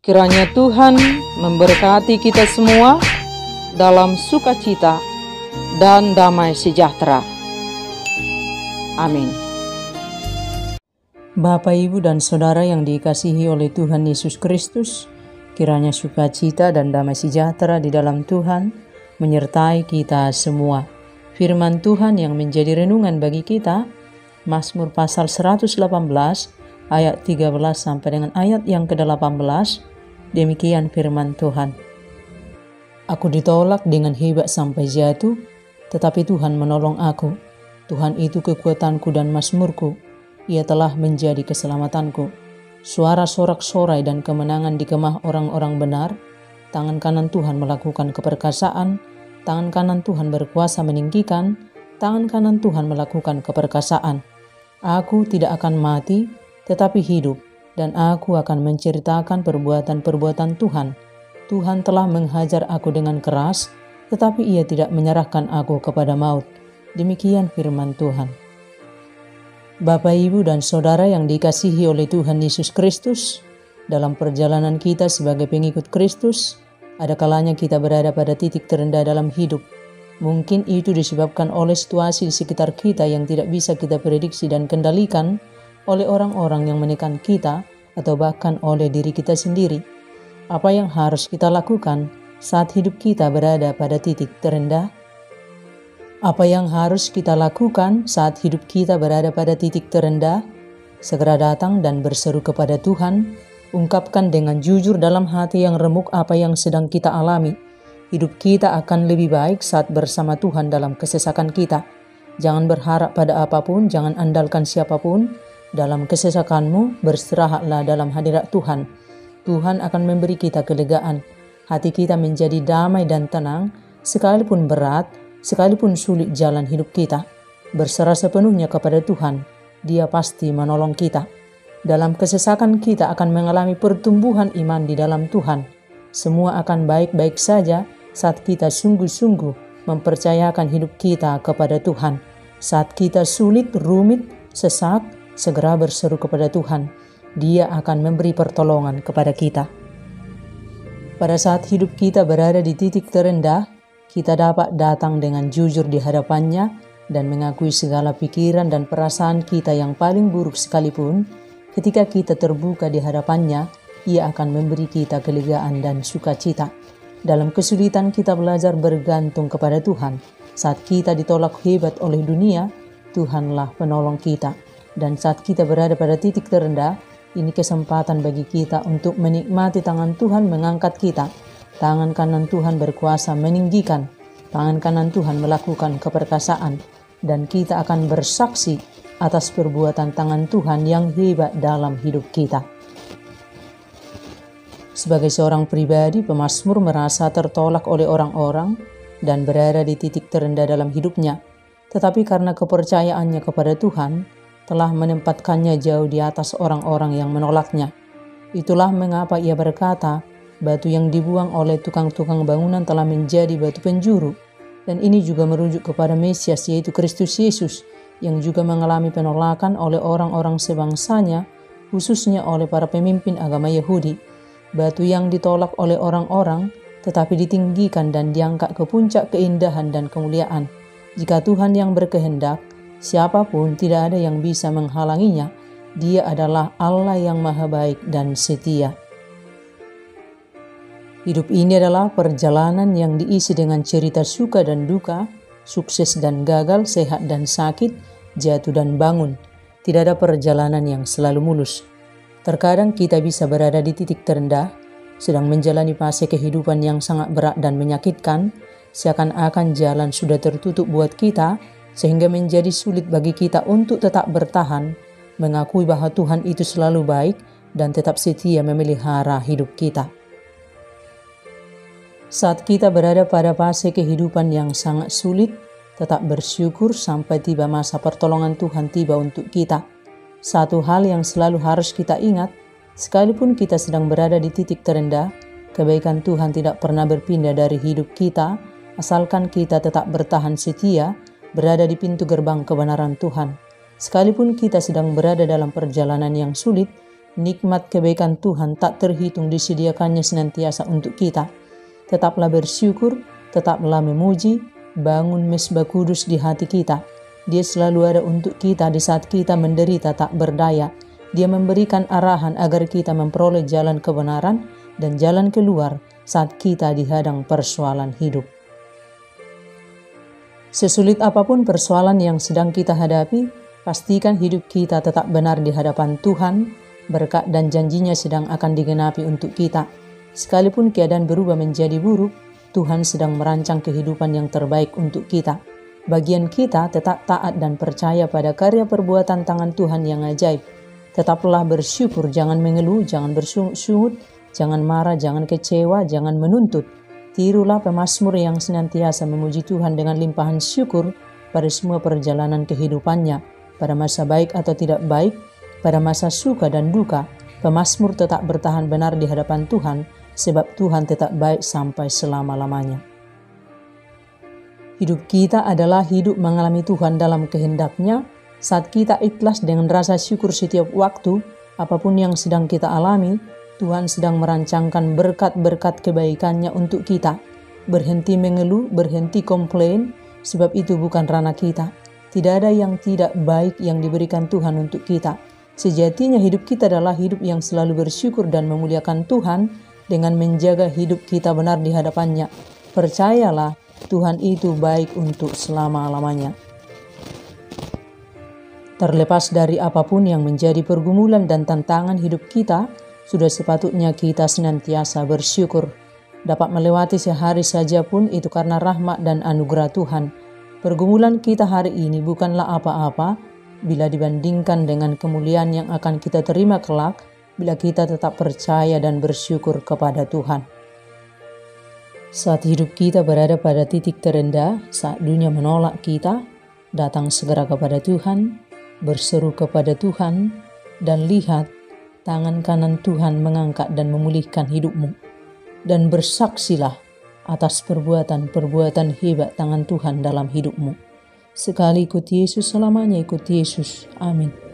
Kiranya Tuhan memberkati kita semua dalam sukacita dan damai sejahtera. Amin. Bapak, Ibu, dan Saudara yang dikasihi oleh Tuhan Yesus Kristus, kiranya sukacita dan damai sejahtera di dalam Tuhan menyertai kita semua. Firman Tuhan yang menjadi renungan bagi kita, Mazmur pasal 118 ayat 13 sampai dengan ayat yang ke-18. Demikian firman Tuhan. Aku ditolak dengan hebat sampai jatuh, tetapi Tuhan menolong aku. Tuhan itu kekuatanku dan mazmurku. Ia telah menjadi keselamatanku. Suara sorak-sorai dan kemenangan di kemah orang-orang benar. Tangan kanan Tuhan melakukan keperkasaan. Tangan kanan Tuhan berkuasa meninggikan. Tangan kanan Tuhan melakukan keperkasaan. Aku tidak akan mati, tetapi hidup. Dan aku akan menceritakan perbuatan-perbuatan Tuhan. Tuhan telah menghajar aku dengan keras, tetapi Ia tidak menyerahkan aku kepada maut. Demikian firman Tuhan. Bapak, Ibu, dan Saudara yang dikasihi oleh Tuhan Yesus Kristus, dalam perjalanan kita sebagai pengikut Kristus, ada kalanya kita berada pada titik terendah dalam hidup. Mungkin itu disebabkan oleh situasi di sekitar kita yang tidak bisa kita prediksi dan kendalikan, oleh orang-orang yang menekan kita, atau bahkan oleh diri kita sendiri. Apa yang harus kita lakukan saat hidup kita berada pada titik terendah? Apa yang harus kita lakukan saat hidup kita berada pada titik terendah? Segera datang dan berseru kepada Tuhan, ungkapkan dengan jujur dalam hati yang remuk apa yang sedang kita alami. Hidup kita akan lebih baik saat bersama Tuhan dalam kesesakan kita. Jangan berharap pada apapun, jangan andalkan siapapun. Dalam kesesakanmu, berserahlah dalam hadirat Tuhan. Tuhan akan memberi kita kelegaan. Hati kita menjadi damai dan tenang, sekalipun berat, sekalipun sulit jalan hidup kita. Berserah sepenuhnya kepada Tuhan, Dia pasti menolong kita. Dalam kesesakan kita akan mengalami pertumbuhan iman di dalam Tuhan. Semua akan baik-baik saja saat kita sungguh-sungguh mempercayakan hidup kita kepada Tuhan. Saat kita sulit, rumit, sesak, segera berseru kepada Tuhan. Dia akan memberi pertolongan kepada kita. Pada saat hidup kita berada di titik terendah, kita dapat datang dengan jujur di hadapannya dan mengakui segala pikiran dan perasaan kita yang paling buruk sekalipun. Ketika kita terbuka di hadapannya, Ia akan memberi kita kelegaan dan sukacita. Dalam kesulitan kita belajar bergantung kepada Tuhan. Saat kita ditolak hebat oleh dunia, Tuhanlah penolong kita. Dan saat kita berada pada titik terendah, ini kesempatan bagi kita untuk menikmati tangan Tuhan mengangkat kita. Tangan kanan Tuhan berkuasa meninggikan. Tangan kanan Tuhan melakukan keperkasaan. Dan kita akan bersaksi atas perbuatan tangan Tuhan yang hebat dalam hidup kita. Sebagai seorang pribadi, pemazmur merasa tertolak oleh orang-orang dan berada di titik terendah dalam hidupnya. Tetapi karena kepercayaannya kepada Tuhan, telah menempatkannya jauh di atas orang-orang yang menolaknya. Itulah mengapa ia berkata, batu yang dibuang oleh tukang-tukang bangunan telah menjadi batu penjuru. Dan ini juga merujuk kepada Mesias, yaitu Kristus Yesus, yang juga mengalami penolakan oleh orang-orang sebangsanya, khususnya oleh para pemimpin agama Yahudi. Batu yang ditolak oleh orang-orang, tetapi ditinggikan dan diangkat ke puncak keindahan dan kemuliaan. Jika Tuhan yang berkehendak, siapapun tidak ada yang bisa menghalanginya. Dia adalah Allah yang maha baik dan setia. Hidup ini adalah perjalanan yang diisi dengan cerita suka dan duka, sukses dan gagal, sehat dan sakit, jatuh dan bangun. Tidak ada perjalanan yang selalu mulus. Terkadang kita bisa berada di titik terendah, sedang menjalani fase kehidupan yang sangat berat dan menyakitkan, seakan-akan jalan sudah tertutup buat kita, sehingga menjadi sulit bagi kita untuk tetap bertahan, mengakui bahwa Tuhan itu selalu baik dan tetap setia memelihara hidup kita. Saat kita berada pada fase kehidupan yang sangat sulit, tetap bersyukur sampai tiba masa pertolongan Tuhan tiba untuk kita. Satu hal yang selalu harus kita ingat, sekalipun kita sedang berada di titik terendah, kebaikan Tuhan tidak pernah berpindah dari hidup kita, asalkan kita tetap bertahan setia, berada di pintu gerbang kebenaran Tuhan. Sekalipun kita sedang berada dalam perjalanan yang sulit, nikmat kebaikan Tuhan tak terhitung disediakannya senantiasa untuk kita. Tetaplah bersyukur, tetaplah memuji, bangun mesbah kudus di hati kita. Dia selalu ada untuk kita di saat kita menderita tak berdaya. Dia memberikan arahan agar kita memperoleh jalan kebenaran dan jalan keluar saat kita dihadang persoalan hidup. Sesulit apapun persoalan yang sedang kita hadapi, pastikan hidup kita tetap benar di hadapan Tuhan. Berkat dan janjinya sedang akan digenapi untuk kita. Sekalipun keadaan berubah menjadi buruk, Tuhan sedang merancang kehidupan yang terbaik untuk kita. Bagian kita tetap taat dan percaya pada karya perbuatan tangan Tuhan yang ajaib. Tetaplah bersyukur, jangan mengeluh, jangan bersungut, jangan marah, jangan kecewa, jangan menuntut. Tirulah pemazmur yang senantiasa memuji Tuhan dengan limpahan syukur pada semua perjalanan kehidupannya, pada masa baik atau tidak baik, pada masa suka dan duka. Pemazmur tetap bertahan benar di hadapan Tuhan, sebab Tuhan tetap baik sampai selama-lamanya. Hidup kita adalah hidup mengalami Tuhan dalam kehendak-Nya. Saat kita ikhlas dengan rasa syukur setiap waktu, apapun yang sedang kita alami, Tuhan sedang merancangkan berkat-berkat kebaikan-Nya untuk kita. Berhenti mengeluh, berhenti komplain, sebab itu bukan ranah kita. Tidak ada yang tidak baik yang diberikan Tuhan untuk kita. Sejatinya hidup kita adalah hidup yang selalu bersyukur dan memuliakan Tuhan dengan menjaga hidup kita benar di hadapan-Nya. Percayalah, Tuhan itu baik untuk selama-lamanya. Terlepas dari apapun yang menjadi pergumulan dan tantangan hidup kita, sudah sepatutnya kita senantiasa bersyukur. Dapat melewati sehari saja pun itu karena rahmat dan anugerah Tuhan. Pergumulan kita hari ini bukanlah apa-apa bila dibandingkan dengan kemuliaan yang akan kita terima kelak bila kita tetap percaya dan bersyukur kepada Tuhan. Saat hidup kita berada pada titik terendah, saat dunia menolak kita, datang segera kepada Tuhan, berseru kepada Tuhan, dan lihat tangan kanan Tuhan mengangkat dan memulihkan hidupmu. Dan bersaksilah atas perbuatan-perbuatan hebat tangan Tuhan dalam hidupmu. Sekali ikut Yesus, selamanya ikut Yesus. Amin.